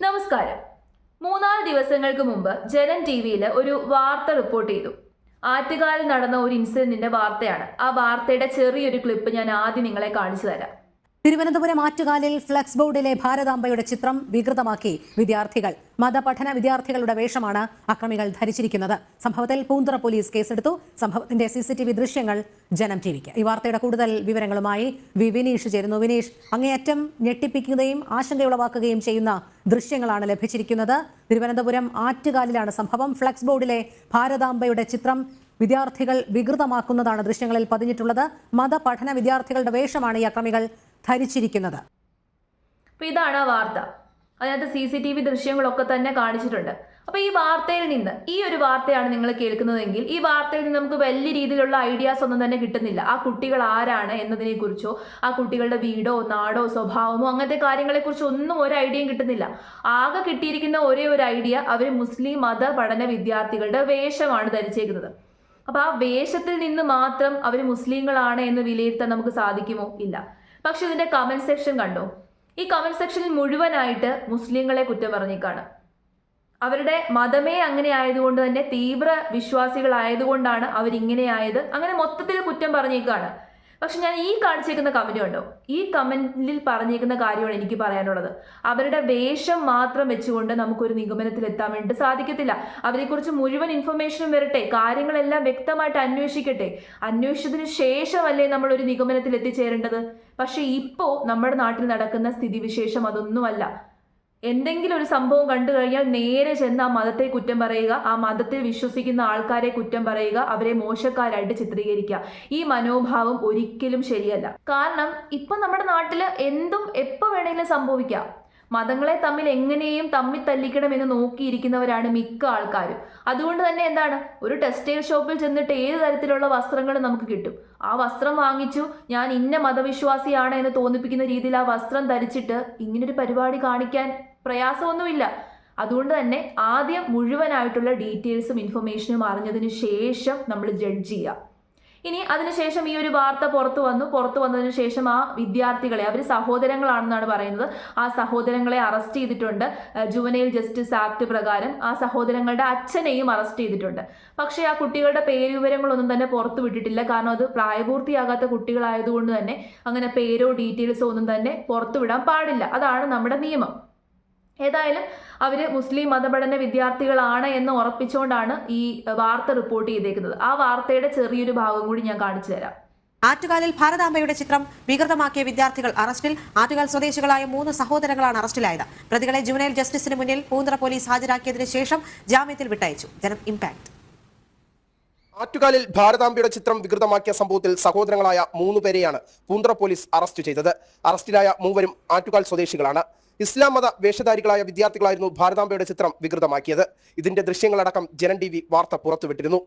നമസ്കാരം. 3-4 ദിവസങ്ങൾക്ക് മുമ്പ് ജനം ടിവിയിൽ ഒരു വാർത്ത റിപ്പോർട്ട് ചെയ്തു. ആറ്റുകാലിൽ നടന്ന ഒരു ഇൻസിഡന്റിന്റെ വാർത്തയാണ്. ആ വാർത്തയുടെ ചെറിയൊരു ക്ലിപ്പ് ഞാൻ ആദ്യം നിങ്ങളെ കാണിച്ചു തരാം. തിരുവനന്തപുരം ആറ്റുകാലിൽ ഫ്ലക്സ് ബോർഡിലെ ഭാരതാംബയുടെ ചിത്രം വികൃതമാക്കി വിദ്യാർത്ഥികൾ. മതപഠന വിദ്യാർത്ഥികളുടെ വേഷമാണ് അക്രമികൾ ധരിച്ചിരിക്കുന്നത്. സംഭവത്തിൽ പൂന്തുറ പോലീസ് കേസെടുത്തു. സംഭവത്തിന്റെ CCTV ദൃശ്യങ്ങൾ ജനം ടിവിക്ക്. ഈ വാർത്തയുടെ കൂടുതൽ വിവരങ്ങളുമായി വിനീഷ് ചേരുന്നു. വിനീഷ്, അങ്ങേയറ്റം ഞെട്ടിപ്പിക്കുകയും ആശങ്കയുളവാക്കുകയും ചെയ്യുന്ന ദൃശ്യങ്ങളാണ് ലഭിച്ചിരിക്കുന്നത്. തിരുവനന്തപുരം ആറ്റുകാലിലാണ് സംഭവം. ഫ്ലക്സ് ബോർഡിലെ ഭാരതാംബയുടെ ചിത്രം വിദ്യാർത്ഥികൾ വികൃതമാക്കുന്നതാണ് ദൃശ്യങ്ങളിൽ പതിഞ്ഞിട്ടുള്ളത്. മതപഠന വിദ്യാർത്ഥികളുടെ വേഷമാണ് ഈ അക്രമികൾ ധരിച്ചിരിക്കുന്നത്. ഇതാണ് ആ വാർത്ത. അതിനകത്ത് CCTV ദൃശ്യങ്ങളൊക്കെ തന്നെ കാണിച്ചിട്ടുണ്ട്. അപ്പൊ ഈ വാർത്തയിൽ നിന്ന്, ഈ ഒരു വാർത്തയാണ് നിങ്ങൾ കേൾക്കുന്നതെങ്കിൽ ഈ വാർത്തയിൽ നിന്ന് നമുക്ക് വലിയ രീതിയിലുള്ള ഐഡിയാസ് ഒന്നും തന്നെ കിട്ടുന്നില്ല. ആ കുട്ടികൾ ആരാണ് എന്നതിനെ കുറിച്ചോ ആ കുട്ടികളുടെ വീടോ നാടോ സ്വഭാവമോ അങ്ങനത്തെ കാര്യങ്ങളെ കുറിച്ച് ഒന്നും ഒരു ഐഡിയയും കിട്ടുന്നില്ല. ആകെ കിട്ടിയിരിക്കുന്ന ഒരേ ഒരു ഐഡിയ, അവർ മുസ്ലിം മത പഠന വിദ്യാർത്ഥികളുടെ വേഷമാണ് ധരിച്ചേക്കുന്നത്. അപ്പൊ ആ വേഷത്തിൽ നിന്ന് മാത്രം അവർ മുസ്ലിങ്ങളാണ് എന്ന് വിലയിരുത്താൻ നമുക്ക് സാധിക്കുമോ? ഇല്ല. പക്ഷെ ഇതിന്റെ കമന്റ് സെക്ഷൻ കണ്ടോ? ഈ കമന്റ് സെക്ഷനിൽ മുഴുവനായിട്ട് മുസ്ലിങ്ങളെ കുറ്റം പറഞ്ഞേക്കാണ്. അവരുടെ മതമേ അങ്ങനെ ആയതുകൊണ്ട് തന്നെ, തീവ്ര വിശ്വാസികളായതുകൊണ്ടാണ് അവരിങ്ങനെയായത്, അങ്ങനെ മൊത്തത്തിൽ കുറ്റം പറഞ്ഞേക്കാണ്. പക്ഷെ ഞാൻ ഈ കാണിച്ചേക്കുന്ന കമന്റ് കണ്ടോ? ഈ കമന്റിൽ പറഞ്ഞേക്കുന്ന കാര്യമാണ് എനിക്ക് പറയാനുള്ളത്. അവരുടെ വേഷം മാത്രം വെച്ചുകൊണ്ട് നമുക്കൊരു നിഗമനത്തിൽ എത്താൻ വേണ്ടി സാധിക്കത്തില്ല. അവരെക്കുറിച്ച് മുഴുവൻ ഇൻഫർമേഷനും വരട്ടെ, കാര്യങ്ങളെല്ലാം വ്യക്തമായിട്ട് അന്വേഷിക്കട്ടെ. അന്വേഷിച്ചതിന് ശേഷമല്ലേ നമ്മൾ ഒരു നിഗമനത്തിൽ എത്തിച്ചേരേണ്ടത്. പക്ഷെ ഇപ്പോ നമ്മുടെ നാട്ടിൽ നടക്കുന്ന സ്ഥിതിവിശേഷം അതൊന്നുമല്ല. എന്തെങ്കിലും ഒരു സംഭവം കണ്ടു കഴിഞ്ഞാൽ നേരെ ചെന്ന് ആ മതത്തെ കുറ്റം പറയുക, ആ മതത്തിൽ വിശ്വസിക്കുന്ന ആൾക്കാരെ കുറ്റം പറയുക, അവരെ മോശക്കാരായിട്ട് ചിത്രീകരിക്കുക. ഈ മനോഭാവം ഒരിക്കലും ശരിയല്ല. കാരണം ഇപ്പൊ നമ്മുടെ നാട്ടിൽ എന്തും എപ്പോ വേണമെങ്കിലും സംഭവിക്കാം. മതങ്ങളെ തമ്മിൽ എങ്ങനെയും തമ്മിൽ തല്ലിക്കണമെന്ന് നോക്കിയിരിക്കുന്നവരാണ് മിക്ക ആൾക്കാരും. അതുകൊണ്ട് തന്നെ എന്താണ്, ഒരു ടെക്സ്റ്റൈൽ ഷോപ്പിൽ ചെന്നിട്ട് ഏത് തരത്തിലുള്ള വസ്ത്രങ്ങളും നമുക്ക് കിട്ടും. ആ വസ്ത്രം വാങ്ങിച്ചു, ഞാൻ ഇന്ന മതവിശ്വാസിയാണ് എന്ന് തോന്നിപ്പിക്കുന്ന രീതിയിൽ ആ വസ്ത്രം ധരിച്ചിട്ട് ഇങ്ങനൊരു പരിപാടി കാണിക്കാൻ പ്രയാസമൊന്നുമില്ല. അതുകൊണ്ട് തന്നെ ആദ്യം മുഴുവനായിട്ടുള്ള ഡീറ്റെയിൽസും ഇൻഫർമേഷനും അറിഞ്ഞതിന് ശേഷം നമ്മൾ ജഡ്ജ് ചെയ്യുക. ഇനി അതിനുശേഷം ഈ ഒരു വാർത്ത പുറത്തു വന്നതിന് ശേഷം ആ വിദ്യാർത്ഥികളെ, അവർ സഹോദരങ്ങളാണെന്നാണ് പറയുന്നത്, ആ സഹോദരങ്ങളെ അറസ്റ്റ് ചെയ്തിട്ടുണ്ട്. ജുവനൈൽ ജസ്റ്റിസ് ആക്ട് പ്രകാരം ആ സഹോദരങ്ങളുടെ അച്ഛനെയും അറസ്റ്റ് ചെയ്തിട്ടുണ്ട്. പക്ഷേ ആ കുട്ടികളുടെ പേരുവിവരങ്ങളൊന്നും തന്നെ പുറത്തു വിട്ടിട്ടില്ല. കാരണം അത് പ്രായപൂർത്തിയാകാത്ത കുട്ടികളായതുകൊണ്ട് തന്നെ അങ്ങനെ പേരോ ഡീറ്റെയിൽസോ ഒന്നും തന്നെ പുറത്തുവിടാൻ പാടില്ല. അതാണ് നമ്മുടെ നിയമം. ഏതായാലും അവര് മുസ്ലിം മതപഠന വിദ്യാർത്ഥികളാണ് എന്ന് ഉറപ്പിച്ചുകൊണ്ടാണ് ഈ വാർത്ത റിപ്പോർട്ട് ചെയ്തേക്കുന്നത്. ആ വാർത്തയുടെ ചെറിയൊരു ഭാഗം കൂടി ഞാൻ കാണിച്ചു തരാം. ആറ്റുകാലിൽ ഭാരതാംബയുടെ ചിത്രം വികൃതമാക്കിയ വിദ്യാർത്ഥികൾ അറസ്റ്റിൽ. ആറ്റുകാൽ സ്വദേശികളായ 3 സഹോദരങ്ങളാണ് അറസ്റ്റിലായത്. പ്രതികളെ ജുവനൈൽ ജസ്റ്റിസിന് മുന്നിൽ പൂന്തുറ പോലീസ് ഹാജരാക്കിയതിനു ശേഷം ജാമ്യത്തിൽ വിട്ടയച്ചു. ജനം ഇംപാക്ട്. ആറ്റുകാലിൽ ഭാരതാംബയുടെ ചിത്രം വികൃതമാക്കിയ സംഭവത്തിൽ സഹോദരങ്ങളായ 3 പേരെയാണ് പൂന്തുറ പോലീസ് അറസ്റ്റ് ചെയ്തത്. അറസ്റ്റിലായ 3 ആറ്റുകാൽ സ്വദേശികളാണ്. ഇസ്ലാം മത വേഷധാരികളായ വിദ്യാർത്ഥികളായിരുന്നു ഭാരതാംബയുടെ ചിത്രം വികൃതമാക്കിയത്. ഇതിന്റെ ദൃശ്യങ്ങളടക്കം ജനം TV വാർത്ത പുറത്തുവിട്ടിരുന്നു.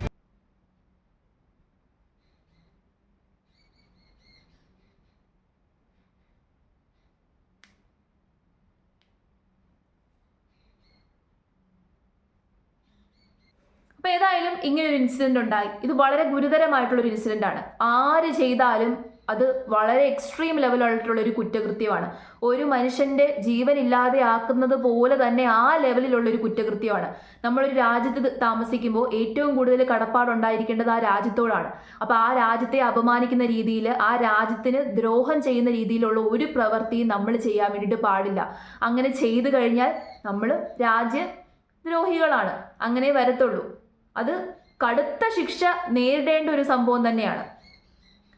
അപ്പൊ ഏതായാലും ഇങ്ങനൊരു ഇൻസിഡന്റ് ഉണ്ടായി. ഇത് വളരെ ഗുരുതരമായിട്ടുള്ളൊരു ഇൻസിഡന്റ് ആണ്. ആര് ചെയ്താലും അത് വളരെ എക്സ്ട്രീം ലെവലായിട്ടുള്ള ഒരു കുറ്റകൃത്യമാണ്. ഒരു മനുഷ്യന്റെ ജീവൻ ഇല്ലാതെ ആക്കുന്നത് പോലെ തന്നെ ആ ലെവലിലുള്ള ഒരു കുറ്റകൃത്യമാണ്. നമ്മളൊരു രാജ്യത്ത് താമസിക്കുമ്പോൾ ഏറ്റവും കൂടുതൽ കടപ്പാടുണ്ടായിരിക്കേണ്ടത് ആ രാജ്യത്തോടാണ്. അപ്പൊ ആ രാജ്യത്തെ അപമാനിക്കുന്ന രീതിയിൽ, ആ രാജ്യത്തിന് ദ്രോഹം ചെയ്യുന്ന രീതിയിലുള്ള ഒരു പ്രവൃത്തിയും നമ്മൾ ചെയ്യാൻ വേണ്ടിയിട്ട് പാടില്ല. അങ്ങനെ ചെയ്തു കഴിഞ്ഞാൽ നമ്മൾ രാജ്യദ്രോഹികളാണ്. അങ്ങനെ വരത്തുള്ളൂ. അത് കടുത്ത ശിക്ഷ നേരിടേണ്ട ഒരു സംഭവം തന്നെയാണ്.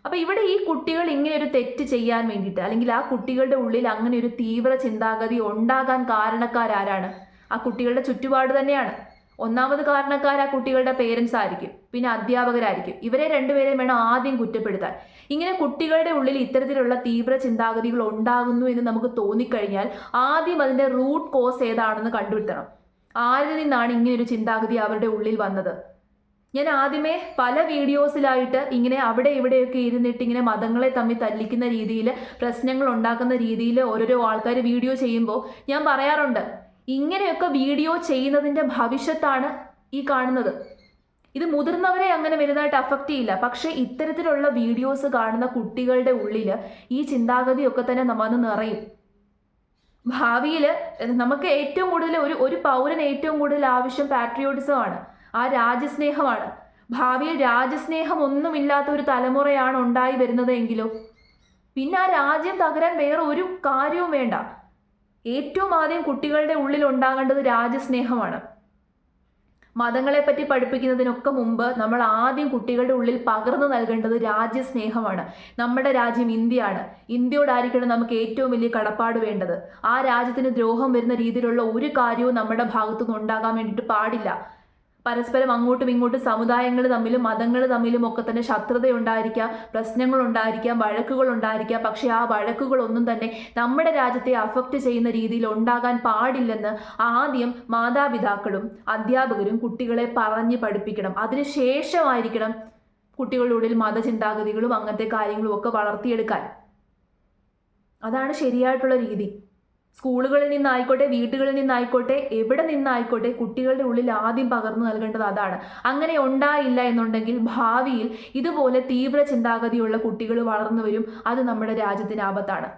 അപ്പൊ ഇവിടെ ഈ കുട്ടികൾ ഇങ്ങനെ ഒരു തെറ്റ് ചെയ്യാൻ വേണ്ടിയിട്ട്, അല്ലെങ്കിൽ ആ കുട്ടികളുടെ ഉള്ളിൽ അങ്ങനെ ഒരു തീവ്ര ചിന്താഗതി ഉണ്ടാകാൻ കാരണക്കാരാരാണ്? ആ കുട്ടികളുടെ ചുറ്റുപാട് തന്നെയാണ്. ഒന്നാമത് കാരണക്കാർ ആ കുട്ടികളുടെ പേരൻസ് ആയിരിക്കും, പിന്നെ അധ്യാപകരായിരിക്കും. ഇവരെ രണ്ടുപേരെയും വേണം ആദ്യം കുറ്റപ്പെടുത്താൻ. ഇങ്ങനെ കുട്ടികളുടെ ഉള്ളിൽ ഇത്തരത്തിലുള്ള തീവ്ര ചിന്താഗതികൾ ഉണ്ടാകുന്നു എന്ന് നമുക്ക് തോന്നിക്കഴിഞ്ഞാൽ ആദ്യം അതിന്റെ റൂട്ട് കോസ് ഏതാണെന്ന് കണ്ടുപിടുത്തണം. ആരിൽ നിന്നാണ് ഇങ്ങനൊരു ചിന്താഗതി അവരുടെ ഉള്ളിൽ വന്നത്? ഞാൻ ആദ്യമേ പല വീഡിയോസിലായിട്ട് ഇങ്ങനെ അവിടെ ഇവിടെയൊക്കെ ഇരുന്നിട്ട് ഇങ്ങനെ മതങ്ങളെ തമ്മിൽ തല്ലിക്കുന്ന രീതിയിൽ, പ്രശ്നങ്ങൾ ഉണ്ടാക്കുന്ന രീതിയിൽ ഓരോരോ ആൾക്കാർ വീഡിയോ ചെയ്യുമ്പോൾ ഞാൻ പറയാറുണ്ട്, ഇങ്ങനെയൊക്കെ വീഡിയോ ചെയ്യുന്നതിൻ്റെ ഭവിഷ്യത്താണ് ഈ കാണുന്നത്. ഇത് മുതിർന്നവരെ അങ്ങനെ വലുതായിട്ട് അഫക്റ്റ് ചെയ്യില്ല. പക്ഷേ ഇത്തരത്തിലുള്ള വീഡിയോസ് കാണുന്ന കുട്ടികളുടെ ഉള്ളിൽ ഈ ചിന്താഗതിയൊക്കെ തന്നെ വന്ന് നിറയും. ഭാവിയിൽ നമുക്ക് ഏറ്റവും കൂടുതൽ ഒരു പൗരന് ഏറ്റവും കൂടുതൽ ആവശ്യം പാട്രിയോട്ടിസമാണ്, ആ രാജ്യസ്നേഹമാണ്. ഭാവിയിൽ രാജ്യസ്നേഹം ഒന്നുമില്ലാത്ത ഒരു തലമുറയാണ് ഉണ്ടായി വരുന്നത് എങ്കിലോ പിന്നെ ആ രാജ്യം തകരാൻ വേറെ ഒരു കാര്യവും വേണ്ട. ഏറ്റവും ആദ്യം കുട്ടികളുടെ ഉള്ളിൽ ഉണ്ടാകേണ്ടത് രാജ്യസ്നേഹമാണ്. മതങ്ങളെപ്പറ്റി പഠിപ്പിക്കുന്നതിനൊക്കെ മുമ്പ് നമ്മൾ ആദ്യം കുട്ടികളുടെ ഉള്ളിൽ പകർന്നു നൽകേണ്ടത് രാജ്യസ്നേഹമാണ്. നമ്മുടെ രാജ്യം ഇന്ത്യയാണ്. ഇന്ത്യയോടായിരിക്കണം നമുക്ക് ഏറ്റവും വലിയ കടപ്പാട് വേണ്ടത്. ആ രാജ്യത്തിന് ദ്രോഹം വരുന്ന രീതിയിലുള്ള ഒരു കാര്യവും നമ്മുടെ ഭാഗത്തുനിന്ന് ഉണ്ടാകാൻ വേണ്ടിയിട്ട് പാടില്ല. പരസ്പരം അങ്ങോട്ടും ഇങ്ങോട്ടും സമുദായങ്ങൾ തമ്മിലും മതങ്ങൾ തമ്മിലും ഒക്കെ തന്നെ ശത്രുതയുണ്ടായിരിക്കാം, പ്രശ്നങ്ങളുണ്ടായിരിക്കാം, വഴക്കുകളുണ്ടായിരിക്കാം. പക്ഷേ ആ വഴക്കുകളൊന്നും തന്നെ നമ്മുടെ രാജ്യത്തെ അഫക്റ്റ് ചെയ്യുന്ന രീതിയിൽ ഉണ്ടാകാൻ പാടില്ലെന്ന് ആദ്യം മാതാപിതാക്കളും അധ്യാപകരും കുട്ടികളെ പറഞ്ഞ് പഠിപ്പിക്കണം. അതിനുശേഷമായിരിക്കണം കുട്ടികളുടെ ഉള്ളിൽ മതചിന്താഗതികളും അങ്ങനത്തെ കാര്യങ്ങളും ഒക്കെ വളർത്തിയെടുക്കാൻ. അതാണ് ശരിയായിട്ടുള്ള രീതി. സ്കൂളുകളിൽ നിന്നായിക്കോട്ടെ, വീടുകളിൽ നിന്നായിക്കോട്ടെ, എവിടെ നിന്നായിക്കോട്ടെ, കുട്ടികളുടെ ഉള്ളിൽ ആദ്യം പകർന്നു നൽകേണ്ടത് അതാണ്. അങ്ങനെ ഉണ്ടായില്ല എന്നുണ്ടെങ്കിൽ ഭാവിയിൽ ഇതുപോലെ തീവ്ര ചിന്താഗതിയുള്ള കുട്ടികൾ വളർന്നു വരും. അത് നമ്മുടെ രാജ്യത്തിന് ആപത്താണ്.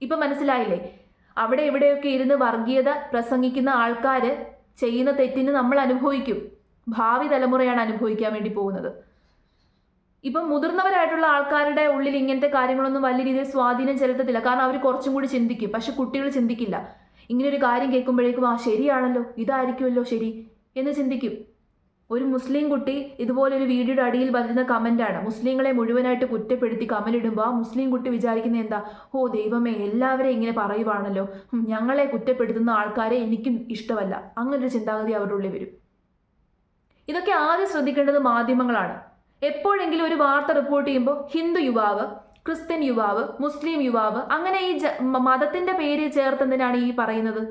ഇപ്പം മനസ്സിലായില്ലേ? അവിടെ എവിടെയൊക്കെ ഇരുന്ന് വർഗീയത പ്രസംഗിക്കുന്ന ആൾക്കാർ ചെയ്യുന്ന തെറ്റിന് നമ്മൾ അനുഭവിക്കും. ഭാവി തലമുറയാണ് അനുഭവിക്കാൻ വേണ്ടി പോകുന്നത്. ഇപ്പം മുതിർന്നവരായിട്ടുള്ള ആൾക്കാരുടെ ഉള്ളിൽ ഇങ്ങനത്തെ കാര്യങ്ങളൊന്നും വലിയ രീതിയിൽ സ്വാധീനം ചെലുത്തത്തില്ല. കാരണം അവർ കുറച്ചും കൂടി ചിന്തിക്കും. പക്ഷെ കുട്ടികൾ ചിന്തിക്കില്ല. ഇങ്ങനെ ഒരു കാര്യം കേൾക്കുമ്പോഴേക്കും ആ ശരിയാണല്ലോ, ഇതായിരിക്കുമല്ലോ ശരി എന്ന് ചിന്തിക്കും. ഒരു മുസ്ലിം കുട്ടി ഇതുപോലൊരു വീഡിയോയുടെ അടിയിൽ വരുന്ന കമൻ്റാണ്. മുസ്ലിങ്ങളെ മുഴുവനായിട്ട് കുറ്റപ്പെടുത്തി കമൻ്റ് ഇടുമ്പോൾ ആ മുസ്ലിം കുട്ടി വിചാരിക്കുന്നത് എന്താ? ഓ ദൈവമേ, എല്ലാവരെയും ഇങ്ങനെ പറയുവാണല്ലോ, ഞങ്ങളെ കുറ്റപ്പെടുത്തുന്ന ആൾക്കാരെ എനിക്കും ഇഷ്ടമല്ല. അങ്ങനൊരു ചിന്താഗതി അവരുടെ ഉള്ളിൽ വരും. ഇതൊക്കെ ആദ്യം ശ്രദ്ധിക്കേണ്ടത് മാധ്യമങ്ങളാണ്. എപ്പോഴെങ്കിലും ഒരു വാർത്ത റിപ്പോർട്ട് ചെയ്യുമ്പോൾ ഹിന്ദു യുവാവ്, ക്രിസ്ത്യൻ യുവാവ്, മുസ്ലിം യുവാവ്, അങ്ങനെ ഈ മതത്തിന്റെ പേര് ചേർത്തെന്തിനാണ് ഈ പറയുന്നത്?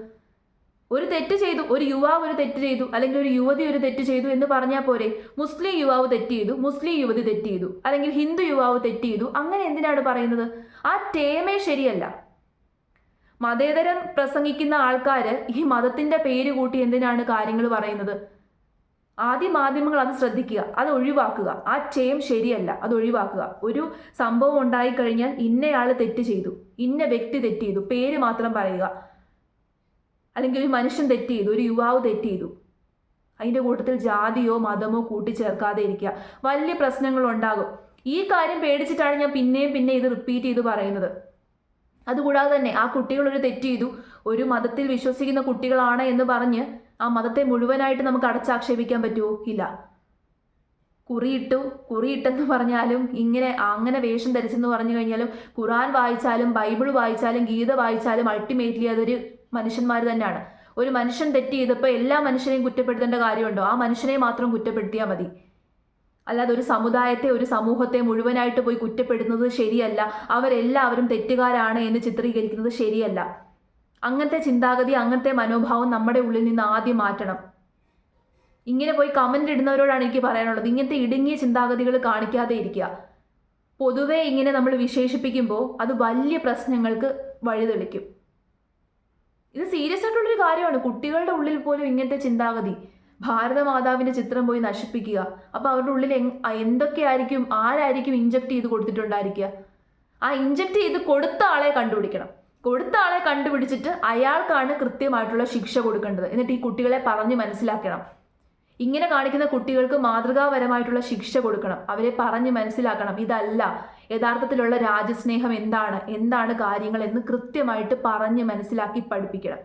ഒരു തെറ്റ് ചെയ്തു, ഒരു യുവാവ് ഒരു തെറ്റ് ചെയ്തു, അല്ലെങ്കിൽ ഒരു യുവതി ഒരു തെറ്റ് ചെയ്തു എന്ന് പറഞ്ഞാൽ പോരെ? മുസ്ലിം യുവാവ് തെറ്റ് ചെയ്തു, മുസ്ലിം യുവതി തെറ്റ് ചെയ്തു, അല്ലെങ്കിൽ ഹിന്ദു യുവാവ് തെറ്റ് ചെയ്തു, അങ്ങനെ എന്തിനാണ് പറയുന്നത്? ആ ടേമേ ശരിയല്ല. മതേതരം പ്രസംഗിക്കുന്ന ആൾക്കാർ ഈ മതത്തിന്റെ പേര് കൂട്ടി എന്തിനാണ് കാര്യങ്ങൾ പറയുന്നത്? ആദ്യം മാധ്യമങ്ങൾ അത് ശ്രദ്ധിക്കുക, അത് ഒഴിവാക്കുക. ആ ടേം ശരിയല്ല, അത് ഒഴിവാക്കുക. ഒരു സംഭവം ഉണ്ടായിക്കഴിഞ്ഞാൽ ഇന്നയാൾ തെറ്റ് ചെയ്തു, ഇന്ന വ്യക്തി തെറ്റ് ചെയ്തു, പേര് മാത്രം പറയുക. അല്ലെങ്കിൽ ഒരു മനുഷ്യൻ തെറ്റ് ചെയ്തു, ഒരു യുവാവ് തെറ്റ് ചെയ്തു, അതിൻ്റെ കൂട്ടത്തിൽ ജാതിയോ മതമോ കൂട്ടിച്ചേർക്കാതെ ഇരിക്കുക. വലിയ പ്രശ്നങ്ങൾ ഉണ്ടാകും. ഈ കാര്യം പേടിച്ചിട്ടാണ് ഞാൻ പിന്നെയും ഇത് റിപ്പീറ്റ് ചെയ്ത് പറയുന്നത്. അതുകൂടാതെ തന്നെ ആ കുട്ടികൾ ഒരു തെറ്റ് ചെയ്തു, ഒരു മതത്തിൽ വിശ്വസിക്കുന്ന കുട്ടികളാണ് എന്ന് പറഞ്ഞ് ആ മതത്തെ മുഴുവനായിട്ട് നമുക്ക് അടച്ചാക്ഷേപിക്കാൻ പറ്റുമോ? ഇല്ല. കുറിയിട്ടെന്ന് പറഞ്ഞാലും അങ്ങനെ വേഷം ധരിച്ചെന്ന് പറഞ്ഞു കഴിഞ്ഞാലും ഖുറാൻ വായിച്ചാലും ബൈബിൾ വായിച്ചാലും ഗീത വായിച്ചാലും അൾട്ടിമേറ്റ്ലി അതൊരു മനുഷ്യന്മാർ തന്നെയാണ്. ഒരു മനുഷ്യൻ തെറ്റ് ചെയ്തപ്പോൾ എല്ലാ മനുഷ്യരെയും കുറ്റപ്പെടുത്തേണ്ട കാര്യമുണ്ടോ? ആ മനുഷ്യനെ മാത്രം കുറ്റപ്പെടുത്തിയാൽ മതി. അല്ലാതെ ഒരു സമുദായത്തെ, ഒരു സമൂഹത്തെ മുഴുവനായിട്ട് പോയി കുറ്റപ്പെടുന്നത് ശരിയല്ല. അവരെല്ലാവരും തെറ്റുകാരാണ് എന്ന് ചിത്രീകരിക്കുന്നത് ശരിയല്ല. അങ്ങനത്തെ ചിന്താഗതി, അങ്ങനത്തെ മനോഭാവം നമ്മുടെ ഉള്ളിൽ നിന്ന് ആദ്യം മാറ്റണം. ഇങ്ങനെ പോയി കമൻ്റ് ഇടുന്നവരോടാണ് എനിക്ക് പറയാനുള്ളത്, ഇങ്ങനത്തെ ഇടുങ്ങിയ ചിന്താഗതികൾ കാണിക്കാതെ ഇരിക്കുക. പൊതുവെ ഇങ്ങനെ നമ്മൾ വിശേഷിപ്പിക്കുമ്പോൾ അത് വലിയ പ്രശ്നങ്ങൾക്ക് വഴിതെളിക്കും. ഇത് സീരിയസ് ആയിട്ടുള്ളൊരു കാര്യമാണ്. കുട്ടികളുടെ ഉള്ളിൽ പോലും ഇങ്ങനത്തെ ചിന്താഗതി, ഭാരതമാതാവിൻ്റെ ചിത്രം പോയി നശിപ്പിക്കുക. അപ്പോൾ അവരുടെ ഉള്ളിൽ എന്തൊക്കെയായിരിക്കും, ആരായിരിക്കും ഇഞ്ചക്ട് ചെയ്ത് കൊടുത്തിട്ടുണ്ടായിരിക്കുക? ആ ഇഞ്ചക്ട് ചെയ്ത് കൊടുത്ത ആളെ കണ്ടുപിടിക്കണം. കൊടുത്ത ആളെ കണ്ടുപിടിച്ചിട്ട് അയാൾക്കാണ് കൃത്യമായിട്ടുള്ള ശിക്ഷ കൊടുക്കേണ്ടത്. എന്നിട്ട് ഈ കുട്ടികളെ പറഞ്ഞ് മനസ്സിലാക്കണം. ഇങ്ങനെ കാണിക്കുന്ന കുട്ടികൾക്ക് മാതൃകാപരമായിട്ടുള്ള ശിക്ഷ കൊടുക്കണം. അവരെ പറഞ്ഞ് മനസ്സിലാക്കണം, ഇതല്ല യഥാർത്ഥത്തിലുള്ള രാജ്യസ്നേഹം, എന്താണ് കാര്യങ്ങൾ എന്ന് കൃത്യമായിട്ട് പറഞ്ഞ് മനസ്സിലാക്കി പഠിപ്പിക്കണം.